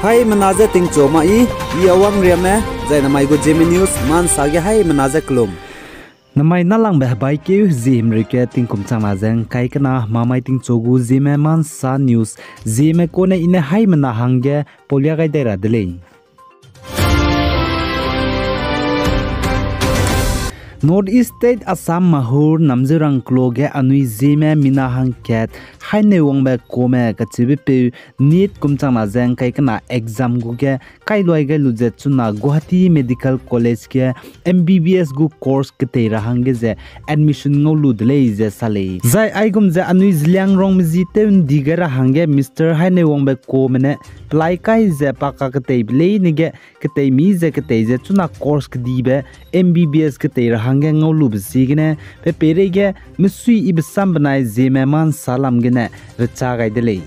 Hai menaza ting coma awang riame zai namai go Zeme news man sage hai menaza klum. Namai nalang beh bai ke Zeme rike ting kum chang na jeng kai kana mamai ting chogu Zeme man sa news Zeme kone ine hai mena hangge polya gai dera dele. Northeast State Assam Mahur Namjurang Kloge Anui Zeme Minahang Cat Haine Wongbe Kome Kachibipe Neat Kumchama Zeng Kaikana Exam Guge Kailoiga Lujetsuna Guwahati Medical College Ke MBBS Gu Course Kate Rahangeze Admission No Ludle Sale Zai Aigum Ze Anui Zliang Rong Mizite Digara Hange Mr. Haine Wongbe Komene Plaikai Ze Paka Kate Blay Nige Kate Mize Kate Zetsuna Course Kdibe MBBS Kate Rahang ngau bsigine pe perege misui ibsam banai Zeme man salam gene richa gaidele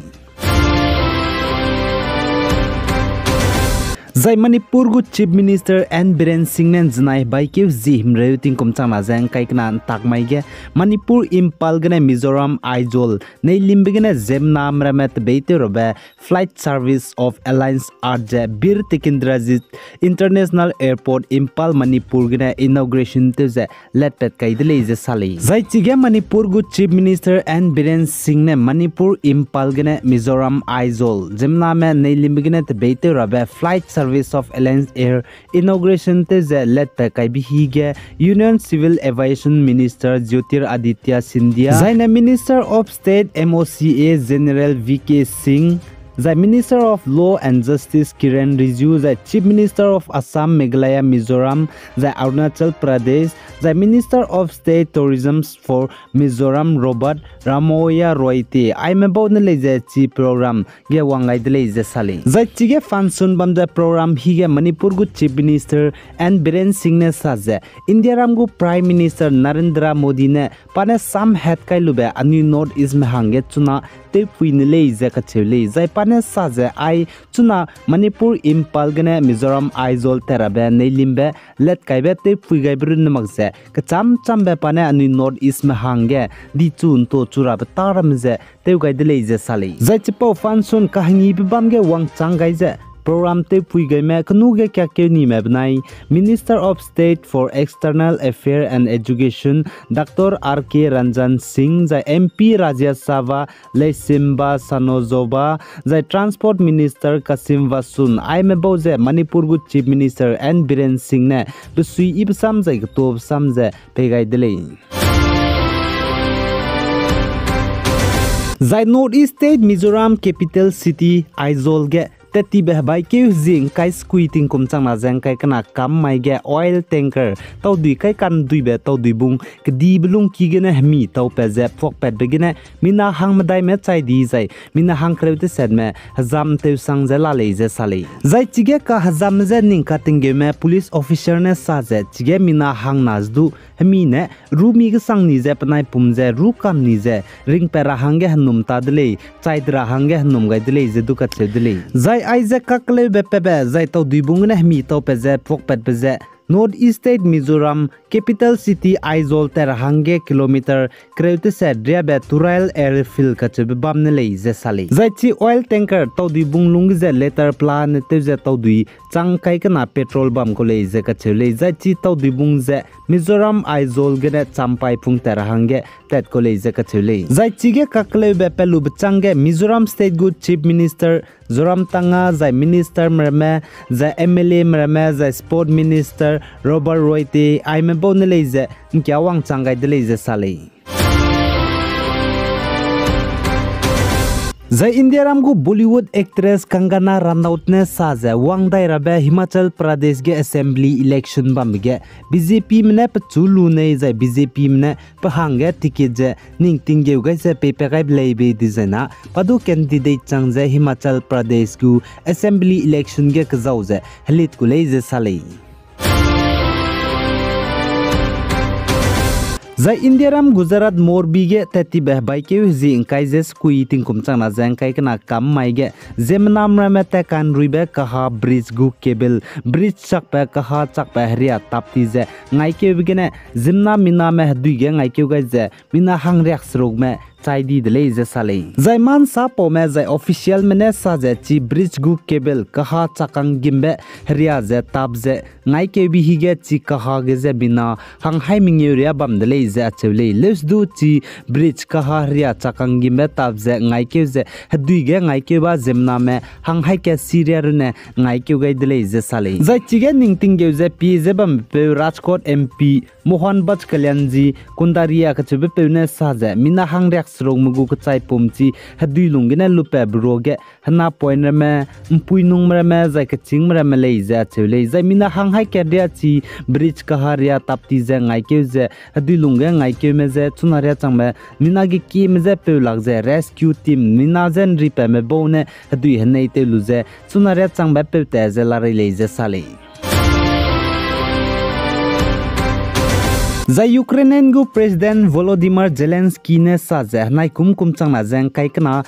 Zai Manipur gu Chief Minister N Biren Singh nen znai bai ke zim reuting kumchang na jang kai knan takmai ge Manipur Impal gene Mizoram Aizol nei limbigene zem nam ramet beite robe flight service of alliance arje bir Tikindrajit International Airport Impal Manipur gene inauguration te je letpet kai dele je sali Zai chige Manipur gu Chief Minister N Biren Singh ne Manipur Impal gene Mizoram Aizol zem nam nei limbigene te beite robe flight Service of Alliance Air inauguration te let kai bihige Union Civil Aviation Minister Jyotir Aditya Scindia Zaina Minister of State MOCA General VK Singh The Minister of Law and Justice Kiren Rijiju, the Chief Minister of Assam, Meghalaya, Mizoram, the Arunachal Pradesh, the Minister of State Tourism for Mizoram, Robert Ramoya Roite. I'm about the lazy program. Ge wangai the lazy sali. The Chige Fansun Bam the program Hige Manipur gu Chief Minister and Biren Singh ne saze. India Ramgu Prime Minister Narendra Modi ne pane sam het kai lube anu North East me hange chuna te puinile ze kachele. Zai pane saze ai chuna Manipur Impal gane Mizoram Aizol terabe nei limbe let kaibe te puigai brun magze kacham chambe pane anu North East me hange di chun to chura taram ze te gai dele ze sali. Zai chipo fansun kahangi bam ge wang changai ze program te puigai me knuge kya ke ni me bnai Minister of State for External Affairs and Education Dr. R.K. Ranjan Singh the MP Rajya Sabha Leisimba Sanozova the Transport Minister Kasim Vasun I me boze Manipur gu Chief Minister and Biren Singh ne bisui ibsam zai tob samze pegai dele Zai Northeast State Mizoram Capital City Aizol ge Teti behbai ke zing kai squeeting kumchang na jang kai kana kam mai ge oil tanker tau dui kai kan dui be tau dui bung kdi blung ki gene hmi tau pe ze phok pet be gene mina hang madai me chai di zai mina hang krete set me hazam te sang ze la le ze sale zai chige ka hazam ze ning ka tinge me police officer ne sa ze chige mina hang nas du hmi ne ru mi ge sang ni ze panai pum ze ru kam ni ze ring pera hange hanum ta dele chai dra hange hanum gai dele ze du ka che dele zai Isaac Kakle Bepebe Zai Tau Duibung Nehmi Tau Peze Pokpet Peze Northeast State Mizoram Capital City Aizol Terhange Kilometer Kreute Sedria Beturail Airfield Kachebe Bamnele Zesali Zaichi oil tanker Tau Duibung Lungze Letter Plan Teze Tau Dui Chang Kaikana petrol bam kole ze kachele Zaichi Tau Duibung Ze Mizoram Aizol Gene Champai Pung Terhange Tet kole ze kachele Zaichi Ge Kakle Bepelu Bchange Mizoram State Good Chief Minister Zoram Tanga Zai Minister Mreme Zai MLA Mreme Zai Sport Minister Robert Roite I'm a boneleze Nkiawang Changai Deleze Sale Zai India Ramgu Bollywood actress Kangana Ranaut ne saze Wang Dai Rabe Himachal Pradesh ge Assembly election bamge BJP mne pchulu ne zai BJP mne pahange ticket je ning tingge ga se pepe ga blebe dizena padu candidate changje Himachal Pradesh gu Assembly election ge kzauze halit ku leze sale Zai India Ram Gujarat Morbi ge teti behbai ke zi inkai je skui ting kumchang na jang kai kana kam mai ge zemnam ramete kan ruibe kaha bridge gu cable bridge chak pe kaha chak pe hria tapti je ngai ke bigene zimna mina me dui ge ngai ke ga je mina hang rek srog me चाइदी दले जे साले जाय मान सा पोमे जाय official मने सा जे ची ब्रिज गु केबल कहा चकांग गिम्बे रिया जे ताब जे ngai ke bi hige chi kaha ge je bina hang hai ming area bam de le je achule let's do chi bridge kaha ria chakang gi me tab je ngai ke je hadui ge ngai ke ba zemna me hang hai ke siria rune ngai ke ge de le je sale zai chi ge ning ting ge je pi je bam pe rajkot mp mohan bach kalyan ji kundaria ka chube pe ne sa je mina hang rek srong mugu ka chai pom chi hadui lung ge na lupe bro ge hana point me mpui nung me zai ka ching me le je achule zai mina hang hai ke dia chi bridge kaha ria tapti je ngai ke je hadi lunga ngai ke me je chunaria changme mina gi ki me je pe lag je rescue team mina zen ri pe me bone hadi henei te lu je chunaria changbe pe te je la le je sale Za Ukrainian gu President Volodymyr Zelensky ne sa je nai kum changna jeng kai kana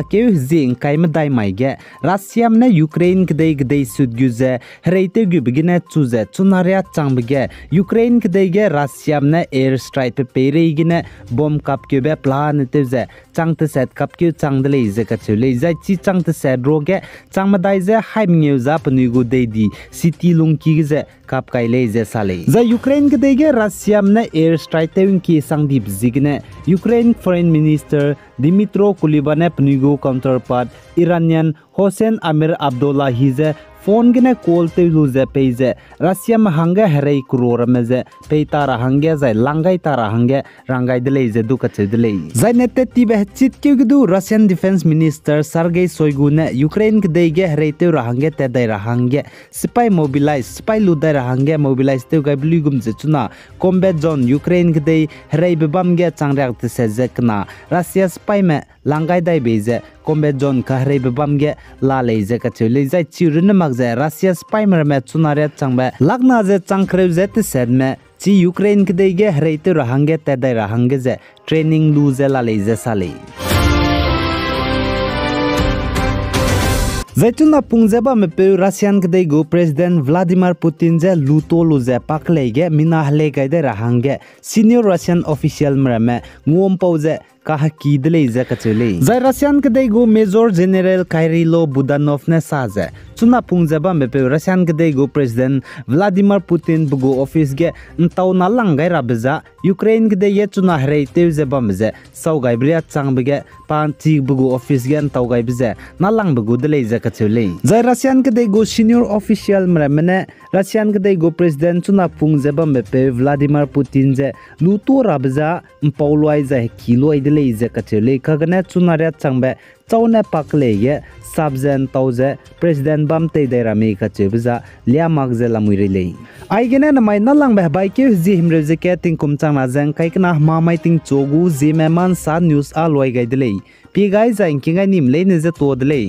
ke jing kai ma dai mai ge Russia ne Ukraine gdei sud gu je reite gu bigine chu je chunaria chang ge Ukraine gdei ge Russia ne air strike pe re gine bomb kap ke be plan te je chang te set kap ke chang de le je ka chule za chi chang te set ro ge chang ma dai je hai mneu za pnu gu dei di city lung ki je kap kai le je sale za Ukraine gdei ge Russia ne air strike tewin ki sangdip zigne Ukraine Foreign Minister Dmytro Kuleba ne pnigo counterpart Iranian Hossein Amir Abdullahi je phone gine call te lu je peje Russia ma hanga herei kuror me je peita ra hangya jai langai tara hangya rangai dele je duka che dele jai nete tibe chit ke gudu Russian Defense Minister Sergei Shoigu ne Ukraine ke deige herei te ra hangya te dai ra hangya spy mobilize spy lu dai ra hangya mobilize te ga bligum je chuna combat zone Ukraine ke dei herei bebam ge changrak te se je kana Russia spy me langai dai beje combat zone ka herei bebam ge la le je ka chule jai chirin mag je Russia spy mer me chunare changbe lagna je changkre je te sed me chi Ukraine ke deige herei te ra hangya te dai ra hangge je training lu je la le je sale Zaituna pungjaba me pe Russian gdei go President Vladimir Putin je luto lu je paklege mina hle gaide rahange senior Russian official mrame ngom pause kaha ki dele je kachele zai Russian gdei go Major General Kyrilo Budanov ne saje chuna pungjaba me pe Russian gdei go President Vladimir Putin bugo office ge ntau na langai rabza Ukraine gdei ye chuna hrei te je bamje saugai bria changbege panti bugo office ge ntau gai bje na lang bugo dele je kachele zai Russian gdei go senior official mrame Russian gdei go President chuna pungjaba me pe Vladimir Putin je luto rabza mpaulwai je kiloi dele je kachele kagane chuna ria changbe chaune pakle ye subzen tauze president bam te derami kachebza lia magze lamui le aigene na mai nalang ba bai ke ji himre je ke ting kum chang na jang kai kana ma mai ting chogu Zeme man sa news a loi gai dele pi gai jang kinga nim le ne je to dele